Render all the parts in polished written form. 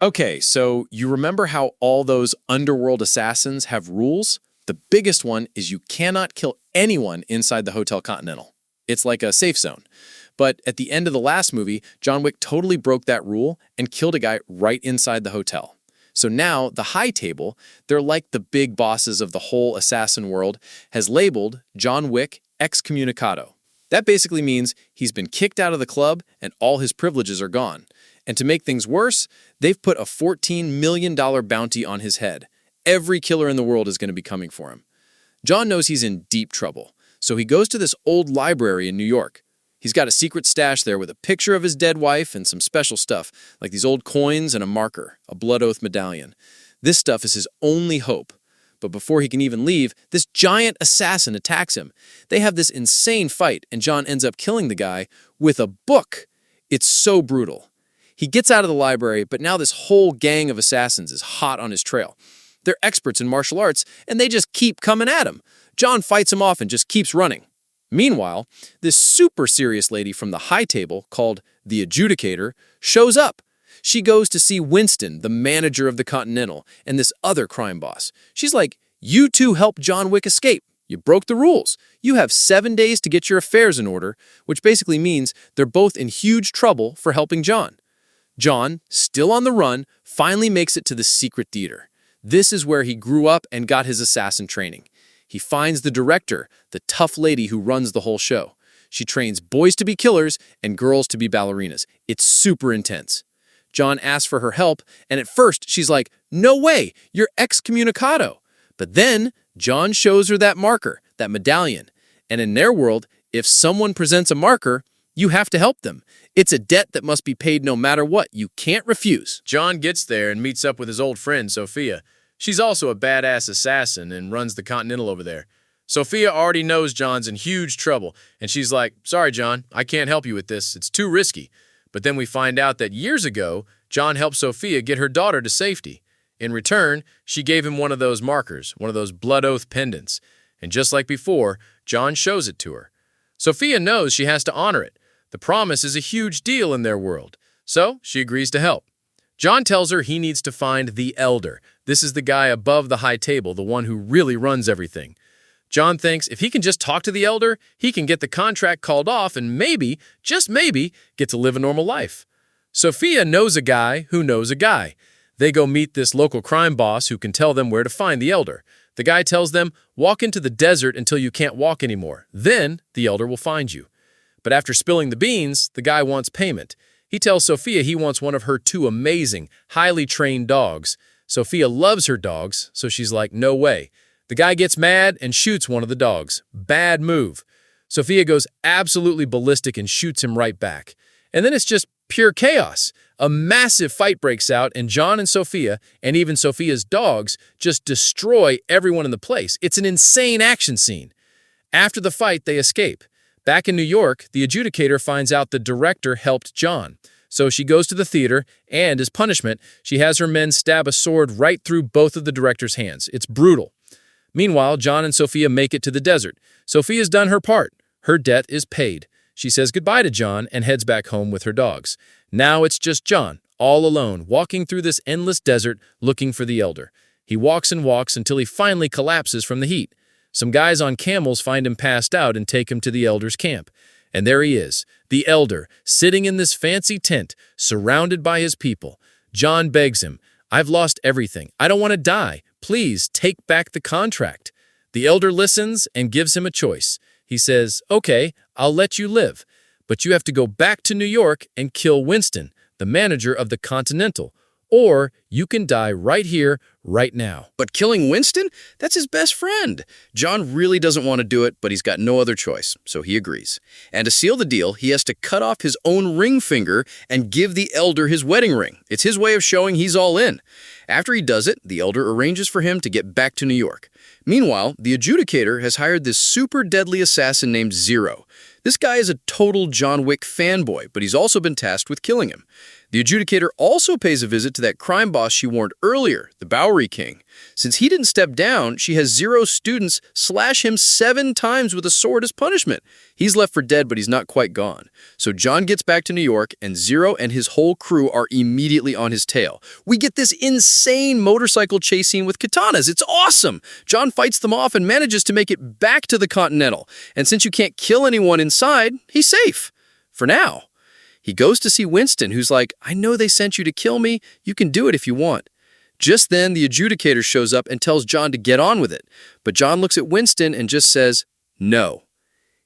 Okay, so you remember how all those underworld assassins have rules? The biggest one is you cannot kill anyone inside the Hotel Continental. It's like a safe zone. But at the end of the last movie, John Wick totally broke that rule and killed a guy right inside the hotel. So now the High Table, they're like the big bosses of the whole assassin world, has labeled John Wick excommunicado. That basically means he's been kicked out of the club and all his privileges are gone. And to make things worse, they've put a $14 million bounty on his head. Every killer in the world is going to be coming for him. John knows he's in deep trouble, so he goes to this old library in New York. He's got a secret stash there with a picture of his dead wife and some special stuff, like these old coins and a marker, a blood oath medallion. This stuff is his only hope. But before he can even leave, this giant assassin attacks him. They have this insane fight, and John ends up killing the guy with a book. It's so brutal. He gets out of the library, but now this whole gang of assassins is hot on his trail. They're experts in martial arts, and they just keep coming at him. John fights him off and just keeps running. Meanwhile, this super serious lady from the High Table, called the Adjudicator, shows up. She goes to see Winston, the manager of the Continental, and this other crime boss. She's like, "You two helped John Wick escape. You broke the rules. You have 7 days to get your affairs in order," which basically means they're both in huge trouble for helping John. John, still on the run, finally makes it to the secret theater. This is where he grew up and got his assassin training. He finds the director, the tough lady who runs the whole show. She trains boys to be killers and girls to be ballerinas. It's super intense. John asks for her help, and at first she's like, "No way, you're excommunicado." But then John shows her that marker, that medallion. And in their world, if someone presents a marker, you have to help them. It's a debt that must be paid no matter what. You can't refuse. John gets there and meets up with his old friend, Sophia. She's also a badass assassin and runs the Continental over there. Sophia already knows John's in huge trouble, and she's like, "Sorry, John, I can't help you with this. It's too risky." But then we find out that years ago, John helped Sophia get her daughter to safety. In return, she gave him one of those markers, one of those blood oath pendants. And just like before, John shows it to her. Sophia knows she has to honor it. The promise is a huge deal in their world, so she agrees to help. John tells her he needs to find the Elder. This is the guy above the High Table, the one who really runs everything. John thinks if he can just talk to the Elder, he can get the contract called off and maybe, just maybe, get to live a normal life. Sophia knows a guy who knows a guy. They go meet this local crime boss who can tell them where to find the Elder. The guy tells them, "Walk into the desert until you can't walk anymore. Then the Elder will find you." But after spilling the beans, the guy wants payment. He tells Sophia he wants one of her 2 amazing, highly trained dogs. Sophia loves her dogs, so she's like, "No way." The guy gets mad and shoots one of the dogs. Bad move. Sophia goes absolutely ballistic and shoots him right back. And then it's just pure chaos. A massive fight breaks out, and John and Sophia, and even Sophia's dogs, just destroy everyone in the place. It's an insane action scene. After the fight, they escape. Back in New York, the Adjudicator finds out the director helped John. So she goes to the theater, and as punishment, she has her men stab a sword right through both of the director's hands. It's brutal. Meanwhile, John and Sophia make it to the desert. Sophia's done her part. Her debt is paid. She says goodbye to John and heads back home with her dogs. Now it's just John, all alone, walking through this endless desert looking for the Elder. He walks and walks until he finally collapses from the heat. Some guys on camels find him passed out and take him to the Elder's camp. And there he is, the Elder, sitting in this fancy tent, surrounded by his people. John begs him, "I've lost everything. I don't want to die. Please take back the contract." The Elder listens and gives him a choice. He says, "Okay, I'll let you live, but you have to go back to New York and kill Winston, the manager of the Continental, or you can die right here, right now." But killing Winston? That's his best friend. John really doesn't want to do it, but he's got no other choice, so he agrees. And to seal the deal, he has to cut off his own ring finger and give the Elder his wedding ring. It's his way of showing he's all in. After he does it, the Elder arranges for him to get back to New York. Meanwhile, the Adjudicator has hired this super deadly assassin named Zero. This guy is a total John Wick fanboy, but he's also been tasked with killing him. The adjudicator also pays a visit to that crime boss she warned earlier, the Bowery King. Since he didn't step down, she has Zero students slash him 7 times with a sword as punishment. He's left for dead, but he's not quite gone. So John gets back to New York, and Zero and his whole crew are immediately on his tail. We get this insane motorcycle chase scene with katanas. It's awesome! John fights them off and manages to make it back to the Continental. And since you can't kill anyone inside, he's safe. For now. He goes to see Winston, who's like, I know they sent you to kill me. You can do it if you want. Just then, the adjudicator shows up and tells John to get on with it. But John looks at Winston and just says, no.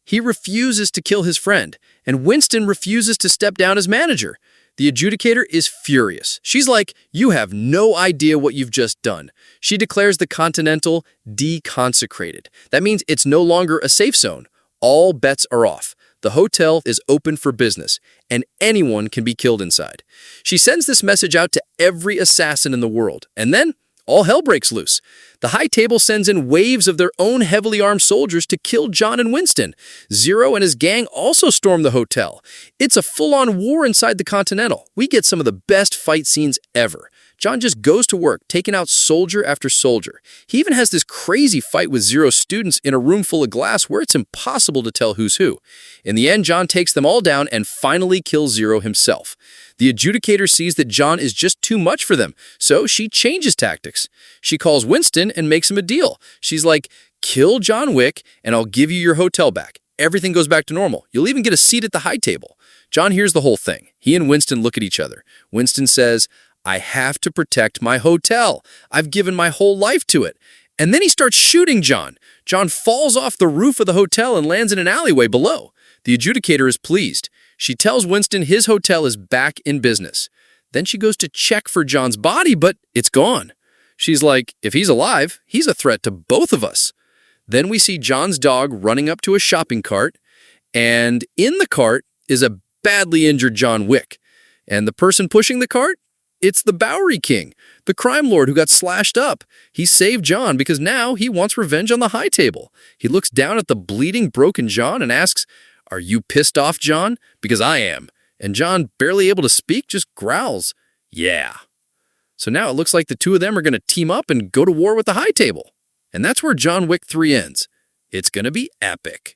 He refuses to kill his friend, and Winston refuses to step down as manager. The adjudicator is furious. She's like, you have no idea what you've just done. She declares the Continental deconsecrated. That means it's no longer a safe zone. All bets are off. The hotel is open for business, and anyone can be killed inside. She sends this message out to every assassin in the world, and then all hell breaks loose. The High Table sends in waves of their own heavily armed soldiers to kill John and Winston. Zero and his gang also storm the hotel. It's a full-on war inside the Continental. We get some of the best fight scenes ever. John just goes to work, taking out soldier after soldier. He even has this crazy fight with Zero's students in a room full of glass where it's impossible to tell who's who. In the end, John takes them all down and finally kills Zero himself. The adjudicator sees that John is just too much for them, so she changes tactics. She calls Winston and makes him a deal. She's like, kill John Wick and I'll give you your hotel back. Everything goes back to normal. You'll even get a seat at the High Table. John hears the whole thing. He and Winston look at each other. Winston says, I have to protect my hotel. I've given my whole life to it. And then he starts shooting John. John falls off the roof of the hotel and lands in an alleyway below. The adjudicator is pleased. She tells Winston his hotel is back in business. Then she goes to check for John's body, but it's gone. She's like, if he's alive, he's a threat to both of us. Then we see John's dog running up to a shopping cart, and in the cart is a badly injured John Wick. And the person pushing the cart? It's the Bowery King, the crime lord who got slashed up. He saved John because now he wants revenge on the High Table. He looks down at the bleeding, broken John and asks, are you pissed off, John? Because I am. And John, barely able to speak, just growls, yeah. So now it looks like the two of them are going to team up and go to war with the High Table. And that's where John Wick 3 ends. It's going to be epic.